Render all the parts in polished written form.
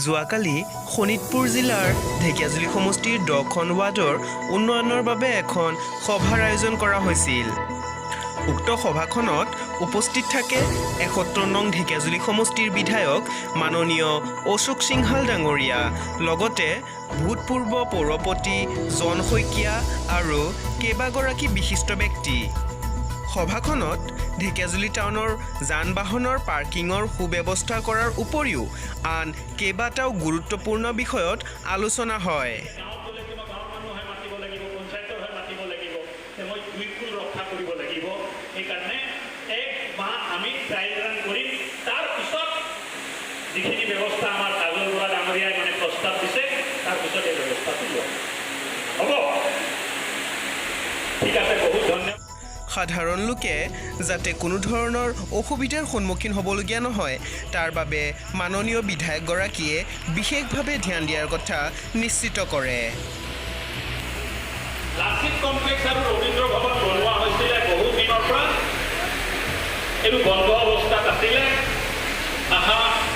যোৱাকালি শোণিতপুৰ জিলাৰ ঢেকিয়াজুলি সমষ্টিৰ 10খন ৱাৰ্ডৰ উন্নয়নৰ বাবে এখন সভাৰ আয়োজন কৰা হৈছিল। উক্ত সভাখনত উপস্থিত থাকে 71 নং ঢেকিয়াজুলি সমষ্টিৰ বিধায়ক মাননীয় অশোক সিংহাল ডাঙৰীয়া, লগতে ভূতপূৰ্ব পৌৰপতি জন শইকীয়া আৰু কেইবাগৰাকী বিশিষ্ট ব্যক্তি। সভাখনত ঢেকিয়াজুলি টাউনৰ যান বাহনৰ পাৰ্কিঙৰ সুব্যৱস্থা কৰাৰ উপৰিও আন কেইবাটাও গুৰুত্বপূৰ্ণ বিষয়ত আলোচনা হয়। সাধাৰণ লোকে যাতে কোনো ধৰণৰ অসুবিধাৰ সন্মুখীন হ'বলগীয়া নহয়, তাৰ বাবে মাননীয় বিধায়কগৰাকীয়ে বিশেষভাৱে ধ্যান দিয়াৰ কথা নিশ্চিত কৰে। লাচিত কমপ্লেক্স আৰু ৰবীন্দ্ৰ ভৱন বনোৱা হৈছিলে বহু দিনৰ পৰা, এইটো বন্ধ অৱস্থাত আছিলে।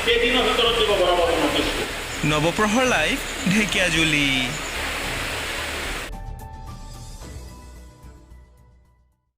কেইদিনৰ ভিতৰত দিব বৰাবৰ নটিছটো। নৱপ্ৰহৰ লাইভ, ঢেকিয়াজুলি।